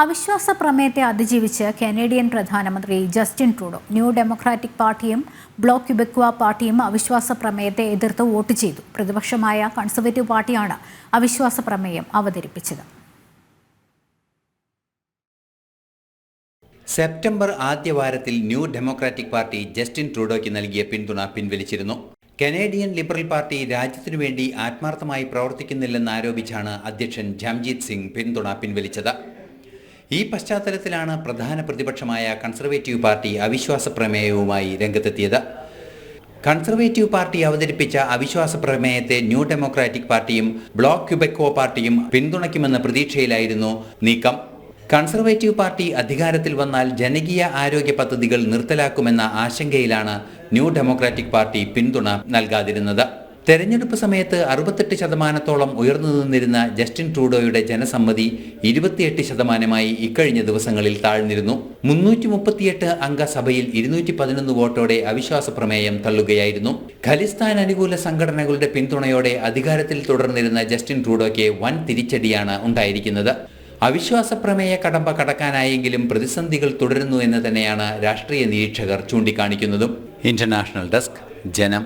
അവിശ്വാസ പ്രമേയത്തെ അതിജീവിച്ച് കനേഡിയൻ പ്രധാനമന്ത്രി ജസ്റ്റിൻ ട്രൂഡോ ന്യൂ ഡെമോക്രാറ്റിക് പാർട്ടിയും ബ്ലോക്ക് ക്യൂബെക്വ പാർട്ടിയും അവിശ്വാസ പ്രമേയത്തെ എതിർത്ത് വോട്ട് ചെയ്തു. പ്രതിപക്ഷമായ കൺസർവേറ്റീവ് പാർട്ടിയാണ് അവിശ്വാസ പ്രമേയം അവതരിപ്പിച്ചത്. സെപ്റ്റംബർ ആദ്യവാരത്തിൽ ന്യൂ ഡെമോക്രാറ്റിക് പാർട്ടി ജസ്റ്റിൻ ട്രൂഡോയ്ക്ക് നൽകിയ പിന്തുണ പിൻവലിച്ചിരുന്നു. കനേഡിയൻ ലിബറൽ പാർട്ടി രാജ്യത്തിനു വേണ്ടി ആത്മാർത്ഥമായി പ്രവർത്തിക്കുന്നില്ലെന്നാരോപിച്ചാണ് അധ്യക്ഷൻ ജംജീത് സിംഗ് പിന്തുണ പിൻവലിച്ചത്. ഈ പശ്ചാത്തലത്തിലാണ് പ്രധാന പ്രതിപക്ഷമായ കൺസർവേറ്റീവ് പാർട്ടി അവിശ്വാസ പ്രമേയവുമായി രംഗത്തെത്തിയത്. കൺസർവേറ്റീവ് പാർട്ടി അവതരിപ്പിച്ച അവിശ്വാസ പ്രമേയത്തെ ന്യൂ ഡെമോക്രാറ്റിക് പാർട്ടിയും ബ്ലോക്ക് ക്യൂബെക്വ പാർട്ടിയും പിന്തുണയ്ക്കുമെന്ന പ്രതീക്ഷയിലായിരുന്നു നീക്കം. കൺസർവേറ്റീവ് പാർട്ടി അധികാരത്തിൽ വന്നാൽ ജനകീയ ആരോഗ്യ പദ്ധതികൾ നിർത്തലാക്കുമെന്ന ആശങ്കയിലാണ് ന്യൂ ഡെമോക്രാറ്റിക് പാർട്ടി പിന്തുണ നൽകാതിരുന്നത്. തെരഞ്ഞെടുപ്പ് സമയത്ത് 68% ഉയർന്നു നിന്നിരുന്ന ജസ്റ്റിൻ ട്രൂഡോയുടെ ജനസമ്മതി 28% ഇക്കഴിഞ്ഞ ദിവസങ്ങളിൽ താഴ്ന്നിരുന്നു. 338 അംഗ സഭയിൽ 211 വോട്ടോടെ അവിശ്വാസ പ്രമേയം തള്ളുകയായിരുന്നു. ഖലിസ്ഥാൻ അനുകൂല സംഘടനകളുടെ പിന്തുണയോടെ അധികാരത്തിൽ തുടർന്നിരുന്ന ജസ്റ്റിൻ ട്രൂഡോയ്ക്ക് വൻ തിരിച്ചടിയാണ് ഉണ്ടായിരിക്കുന്നത്. അവിശ്വാസ പ്രമേയ കടമ്പ കടക്കാനായെങ്കിലും പ്രതിസന്ധികൾ തുടരുന്നു എന്ന് തന്നെയാണ് രാഷ്ട്രീയ നിരീക്ഷകർ ചൂണ്ടിക്കാണിക്കുന്നതും. ഇന്റർനാഷണൽ ഡെസ്ക്, ജനം.